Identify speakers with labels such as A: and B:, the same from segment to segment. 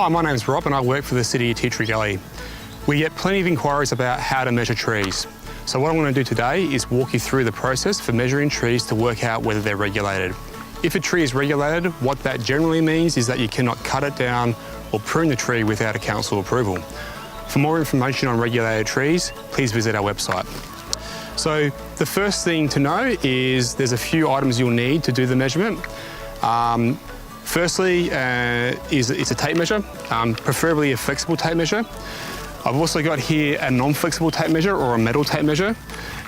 A: Hi, my name's Rob and I work for the City of Tea Tree Gully. We get plenty of inquiries about how to measure trees. So what I'm going to do today is walk you through the process for measuring trees to work out whether they're regulated. If a tree is regulated, what that generally means is that you cannot cut it down or prune the tree without a council approval. For more information on regulated trees, please visit our website. So the first thing to know is there's a few items you'll need to do the measurement. Firstly, it's a tape measure, preferably a flexible tape measure. I've also got here a non-flexible tape measure or a metal tape measure.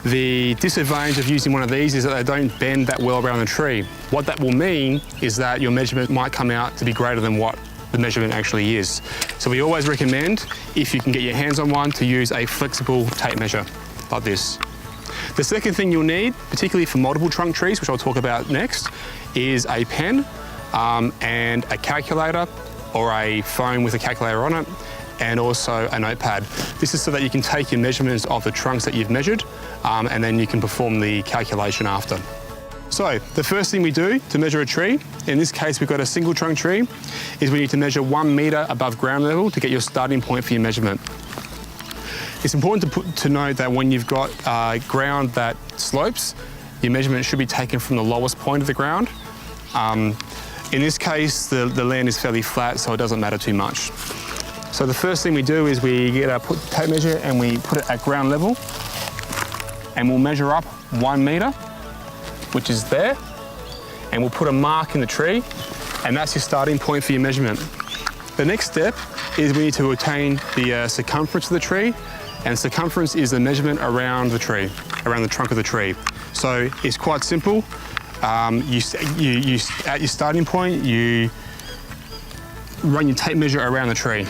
A: The disadvantage of using one of these is that they don't bend that well around the tree. What that will mean is that your measurement might come out to be greater than what the measurement actually is. So we always recommend, if you can get your hands on one, to use a flexible tape measure like this. The second thing you'll need, particularly for multiple trunk trees, which I'll talk about next, is a pen and a calculator or a phone with a calculator on it, and also a notepad. This is so that you can take your measurements of the trunks that you've measured and then you can perform the calculation after. So the first thing we do to measure a tree, in this case we've got a single trunk tree, is we need to measure 1 metre above ground level to get your starting point for your measurement. It's important to note that when you've got ground that slopes, your measurement should be taken from the lowest point of the ground. In this case, the land is fairly flat, so it doesn't matter too much. So the first thing we do is we get our tape measure and we put it at ground level, and we'll measure up 1 metre, which is there, and we'll put a mark in the tree, and that's your starting point for your measurement. The next step is we need to obtain the circumference of the tree, and circumference is the measurement around the tree, around the trunk of the tree. So it's quite simple. At your starting point, you run your tape measure around the tree.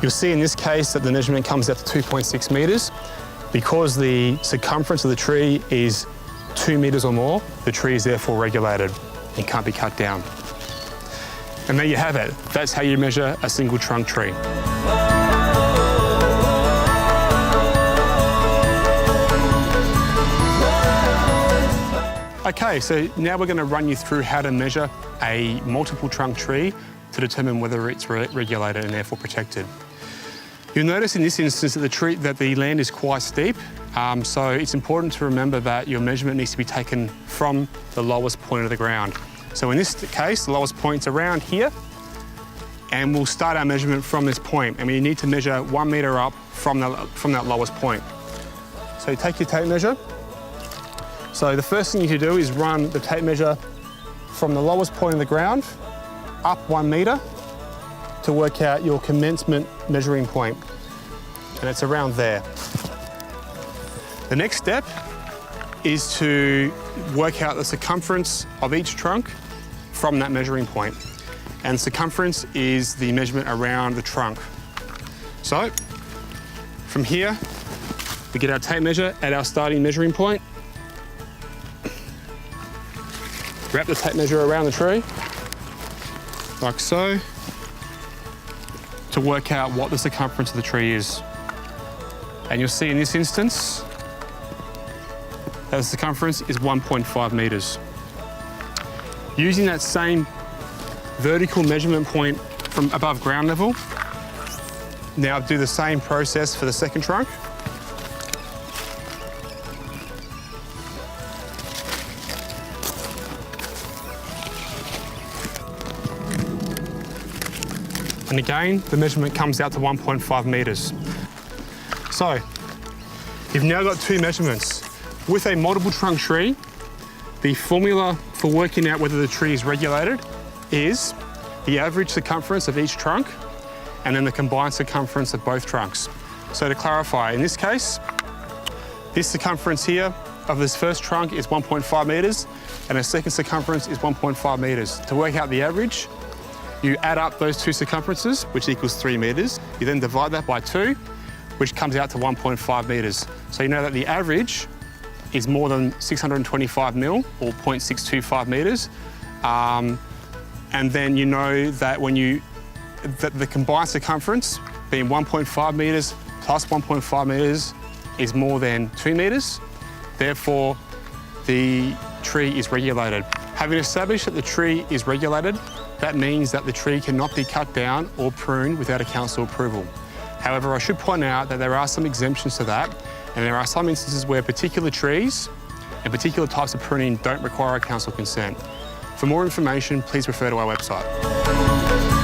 A: You'll see in this case that the measurement comes out to 2.6 metres. Because the circumference of the tree is 2 metres or more, the tree is therefore regulated and can't be cut down. And there you have it. That's how you measure a single trunk tree. Okay, so now we're going to run you through how to measure a multiple trunk tree to determine whether it's regulated and therefore protected. You'll notice in this instance that the land is quite steep, so it's important to remember that your measurement needs to be taken from the lowest point of the ground. So in this case, the lowest point's around here, and we'll start our measurement from this point, and we need to measure 1 metre up from that lowest point. So you take your tape measure. So the first thing you need to do is run the tape measure from the lowest point of the ground up 1 metre to work out your commencement measuring point, and it's around there. The next step is to work out the circumference of each trunk from that measuring point, and circumference is the measurement around the trunk. So from here we get our tape measure at our starting measuring point, wrap the tape measure around the tree like so, to work out what the circumference of the tree is. And you'll see in this instance that the circumference is 1.5 metres. Using that same vertical measurement point from above ground level, now do the same process for the second trunk. And again, the measurement comes out to 1.5 metres. So, you've now got two measurements. With a multiple trunk tree, the formula for working out whether the tree is regulated is the average circumference of each trunk and then the combined circumference of both trunks. So to clarify, in this case, this circumference here of this first trunk is 1.5 metres and the second circumference is 1.5 metres. To work out the average, you add up those two circumferences, which equals 3 metres. You then divide that by 2, which comes out to 1.5 metres. So you know that the average is more than 625 mil, or 0.625 metres. And then you know that the combined circumference, being 1.5 metres plus 1.5 metres is more than 2 metres. Therefore, the tree is regulated. Having established that the tree is regulated, that means that the tree cannot be cut down or pruned without a council approval. However, I should point out that there are some exemptions to that, and there are some instances where particular trees and particular types of pruning don't require a council consent. For more information, please refer to our website.